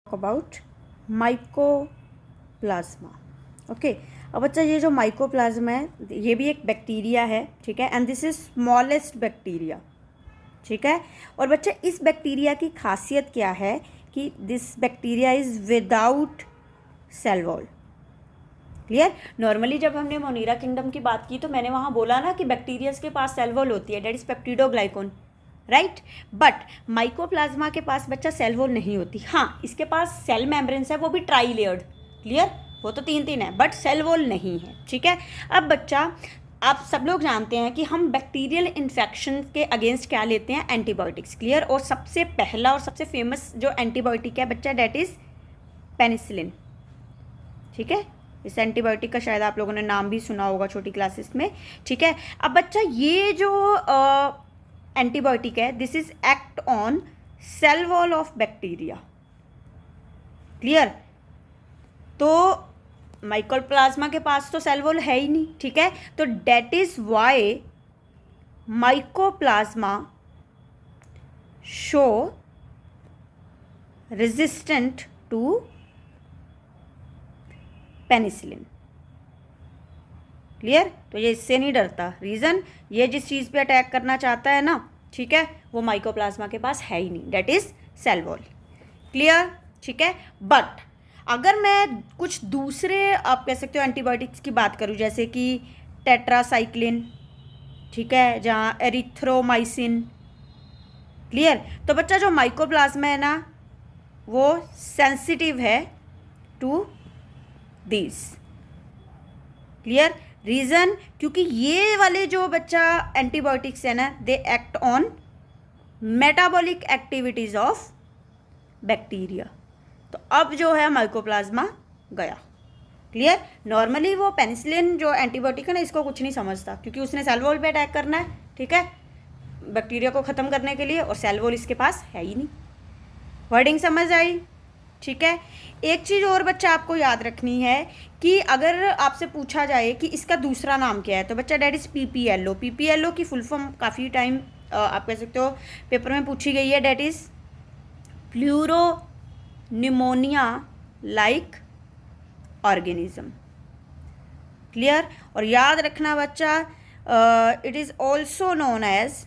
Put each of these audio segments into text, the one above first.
About mycoplasma. Okay, अब बच्चा ये जो माइकोप्लाज्मा है ये भी एक बैक्टीरिया है, ठीक है, and this is smallest bacteria, ठीक है। और बच्चा इस बैक्टीरिया की खासियत क्या है कि this bacteria is without cell wall. Clear. Normally जब हमने मोनीरा किंगडम की बात की तो मैंने वहाँ बोला ना कि बैक्टीरियाज के पास सेल वॉल होती है, that is peptidoglycan, right. But mycoplasma के पास बच्चा सेल वॉल नहीं होती। हाँ, इसके पास सेल मेम्ब्रेन्स है, वो भी ट्राई लेयर्ड। क्लियर, वो तो तीन है, बट सेल वॉल नहीं है, ठीक है। अब बच्चा आप सब लोग जानते हैं कि हम बैक्टीरियल इन्फेक्शन के अगेंस्ट क्या लेते हैं, एंटीबायोटिक्स। क्लियर। और सबसे पहला और सबसे फेमस जो एंटीबायोटिक है बच्चा, डेट इज पेनिसिलिन, ठीक है। इस एंटीबायोटिक का शायद आप लोगों ने नाम भी सुना होगा छोटी क्लासेस में, ठीक है। अब बच्चा ये जो एंटीबायोटिक है, this is act on sale wall of bacteria. Clear. तो माइकोप्लाज्मा के पास तो सेल वॉल है ही नहीं, ठीक है। तो that is why mycoplasma show resistant to penicillin. Clear. तो ये इससे नहीं डरता। रीज़न, ये जिस चीज़ पे अटैक करना चाहता है ना, ठीक है, वो माइकोप्लाज्मा के पास है ही नहीं, that is cell wall. Clear, ठीक है। बट अगर मैं कुछ दूसरे आप कह सकते हो एंटीबायोटिक्स की बात करूँ, जैसे कि टेट्रासाइक्लिन, ठीक है, जहाँ एरिथ्रोमाइसिन। क्लियर। तो बच्चा जो माइकोप्लाज्मा है ना वो सेंसिटिव है टू दीज। क्लियर। रीज़न, क्योंकि ये वाले जो बच्चा एंटीबायोटिक्स है ना, they act on metabolic activities of bacteria. तो अब जो है माइकोप्लाज्मा गया। क्लियर। नॉर्मली वो पेनिसिलिन जो एंटीबायोटिक है ना, इसको कुछ नहीं समझता, क्योंकि उसने सेल वॉल पे अटैक करना है, ठीक है, बैक्टीरिया को ख़त्म करने के लिए, और सेल वॉल इसके पास है ही नहीं। वर्डिंग समझ आई, ठीक है। एक चीज़ और बच्चा आपको याद रखनी है कि अगर आपसे पूछा जाए कि इसका दूसरा नाम क्या है, तो बच्चा डेट इज पीपीएलओ। पीपीएलओ की फुल फॉर्म काफ़ी टाइम आप कह सकते हो पेपर में पूछी गई है, that is pleuropneumonia like organism. Clear. और याद रखना बच्चा, it is also known as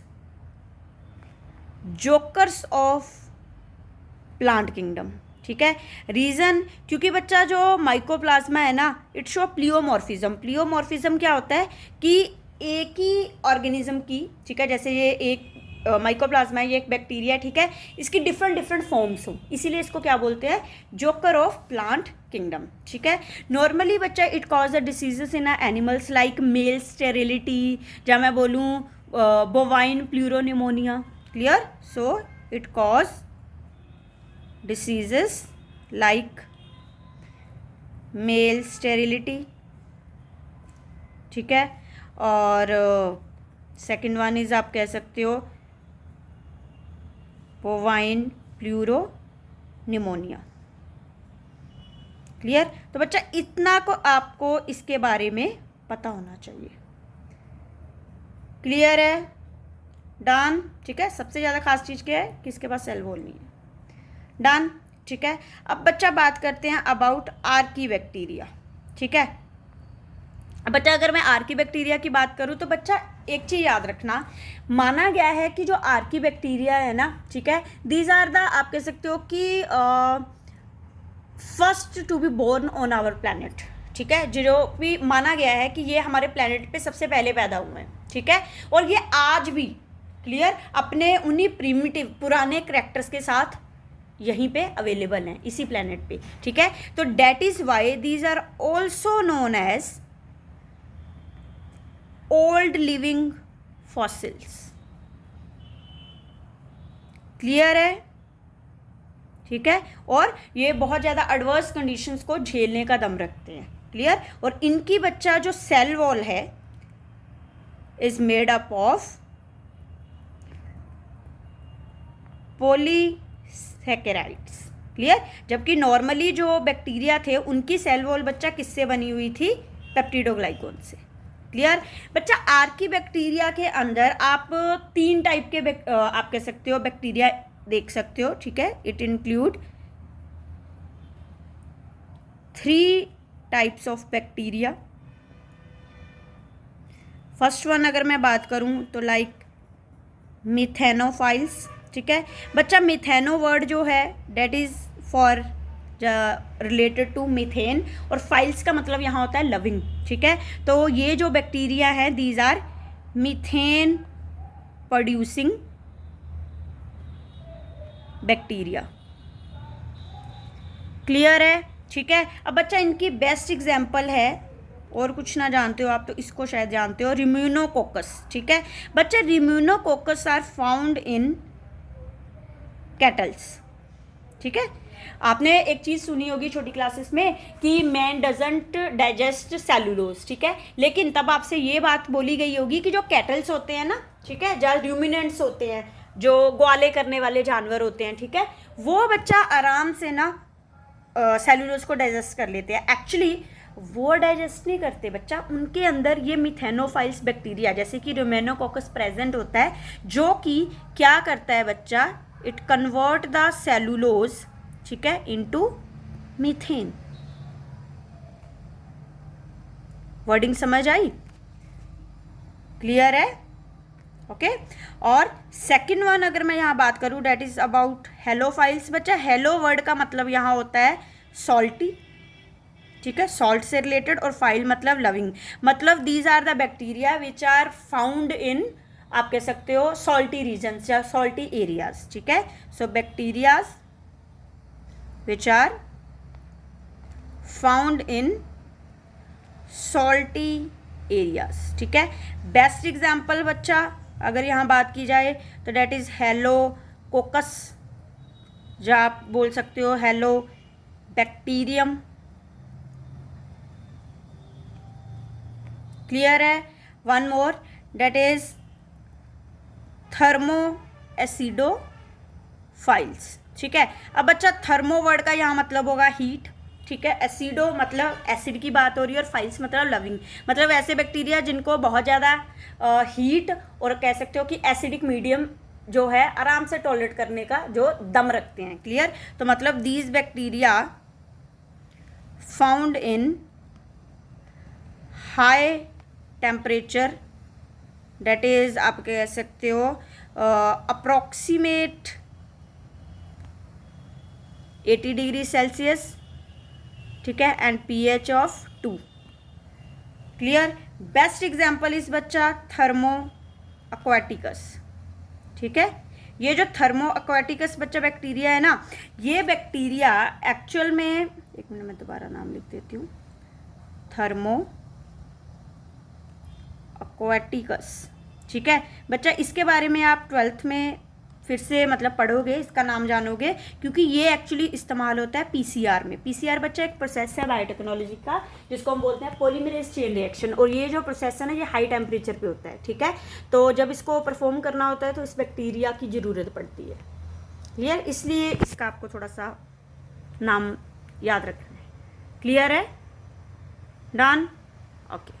jokers of plant kingdom, ठीक है। रीज़न, क्योंकि बच्चा जो माइकोप्लाज्मा है ना, इट शो प्लियोमॉर्फिज्म। प्लियोमॉर्फिज्म क्या होता है कि एक ही ऑर्गेनिज्म की, ठीक है, जैसे ये एक माइकोप्लाज्मा है, ये एक बैक्टीरिया, ठीक है, इसकी डिफरेंट फॉर्म्स हो, इसीलिए इसको क्या बोलते हैं, जोकर ऑफ प्लांट किंगडम, ठीक है। नॉर्मली बच्चा it cause the diseases in animals like male sterility, या मैं बोलूँ bovine pleuropneumonia. Clear. So it cause diseases like male sterility, ठीक है, और सेकेंड वन इज आप कह सकते हो बोवाइन प्लूरोनिमोनिया। क्लियर। तो बच्चा इतना को आपको इसके बारे में पता होना चाहिए। क्लियर है, डन, ठीक है। सबसे ज़्यादा खास चीज़ क्या है कि इसके पास सेल वॉल नहीं है। डन, ठीक है। अब बच्चा बात करते हैं अबाउट आर्की बैक्टीरिया, ठीक है। अब बच्चा अगर मैं आर्की बैक्टीरिया की बात करूं तो बच्चा एक चीज़ याद रखना, माना गया है कि जो आर्की बैक्टीरिया है ना, ठीक है, दीज आर द आप कह सकते हो कि first to be born on our planet, ठीक है, जो भी माना गया है कि ये हमारे प्लैनेट पे सबसे पहले पैदा हुए हैं, ठीक है। और ये आज भी, क्लियर, अपने उन्हीं प्रिमिटिव पुराने करैक्टर्स के साथ यहीं पे अवेलेबल हैं, इसी प्लैनेट पे, ठीक है। तो that is why these are also known as old living fossils. Clear है, ठीक है। और ये बहुत ज़्यादा एडवर्स कंडीशंस को झेलने का दम रखते हैं। क्लियर। और इनकी बच्चा जो सेल वॉल है is made up of polysaccharides. Clear. जबकि नॉर्मली जो बैक्टीरिया थे उनकी सेल वॉल बच्चा किससे बनी हुई थी, पेप्टिडोग्लाइकोन से। क्लियर। बच्चा आर्की बैक्टीरिया के अंदर आप तीन टाइप के आप कह सकते हो बैक्टीरिया देख सकते हो, ठीक है। It include 3 types of bacteria. First one अगर मैं बात करूं तो लाइक मिथेनोफाइल्स, ठीक है बच्चा। मिथेनो वर्ड जो है that is for related to methane, और फाइल्स का मतलब यहाँ होता है लविंग, ठीक है। तो ये जो बैक्टीरिया है these are methane producing bacteria. Clear है, ठीक है। अब बच्चा इनकी बेस्ट एग्जाम्पल है, और कुछ ना जानते हो आप तो इसको शायद जानते हो, रिम्यूनोकोकस, ठीक है बच्चा। रिम्यूनोकोकस आर फाउंड इन कैटल्स, ठीक है। आपने एक चीज़ सुनी होगी छोटी क्लासेस में कि मैन डजंट डाइजेस्ट सेलुलोज, ठीक है, लेकिन तब आपसे ये बात बोली गई होगी कि जो कैटल्स होते हैं ना, ठीक है, जहाँ र्यूमिनेंट्स होते हैं, जो ग्वाले करने वाले जानवर होते हैं, ठीक है, वो बच्चा आराम से ना सेलुलोज को डाइजेस्ट कर लेते हैं। एक्चुअली वो डाइजेस्ट नहीं करते बच्चा, उनके अंदर ये मिथेनोफाइल्स बैक्टीरिया जैसे कि रिमेनोकोकस प्रेजेंट होता है, जो कि क्या करता है बच्चा, इट कन्वर्ट द सेलुलोज, ठीक है, इनटू मीथेन। वर्डिंग समझ आई? क्लियर है? ओके और सेकंड वन अगर मैं यहाँ बात करूँ डेट इज अबाउट हेलोफाइल्स बच्चा। हेलो वर्ड का मतलब यहाँ होता है सॉल्टी, ठीक है, सॉल्ट से रिलेटेड, और फाइल मतलब लविंग, मतलब these are the bacteria which are found in, आप कह सकते हो सॉल्टी रीजन्स या सॉल्टी एरियाज, ठीक है। So bacterias which are found in salty areas, ठीक है। बेस्ट एग्जाम्पल बच्चा अगर यहाँ बात की जाए तो डेट इज हेलोकोकस, जो आप बोल सकते हो हेलो बैक्टीरियम। क्लियर है? One more that is thermoacidophiles, ठीक है। अब बच्चा थर्मो वर्ड का यहाँ मतलब होगा हीट, ठीक है, एसिडो मतलब एसिड की बात हो रही है, और फाइल्स मतलब लविंग, मतलब ऐसे बैक्टीरिया जिनको बहुत ज़्यादा हीट और कह सकते हो कि एसिडिक मीडियम जो है आराम से टॉलरेट करने का जो दम रखते हैं। क्लियर? तो मतलब these bacteria found in high temperature, that is आप कह सकते हो अप्रोक्सीमेट 80 डिग्री सेल्सियस, ठीक है, and pH of 2। Clear? Best example इस बच्चा थर्मो अक्वाटिकस, ठीक है। ये जो थर्मो अक्वाटिकस बच्चा बैक्टीरिया है ना, ये बैक्टीरिया एक्चुअल में, एक मिनट मैं दोबारा नाम लिख देती हूँ, थर्मो अक्वाटिकस, ठीक है बच्चा। इसके बारे में आप 12th में फिर से मतलब पढ़ोगे, इसका नाम जानोगे, क्योंकि ये एक्चुअली इस्तेमाल होता है पीसीआर में। पीसीआर बच्चा एक प्रोसेस है बायोटेक्नोलॉजी का जिसको हम बोलते हैं पॉलीमरेज चेन रिएक्शन, और ये जो प्रोसेस है ना ये हाई टेम्परेचर पे होता है, ठीक है। तो जब इसको परफॉर्म करना होता है तो इस बैक्टीरिया की ज़रूरत पड़ती है। क्लियर? इसलिए इसका आपको थोड़ा सा नाम याद रखना है। क्लियर है? डन? ओके।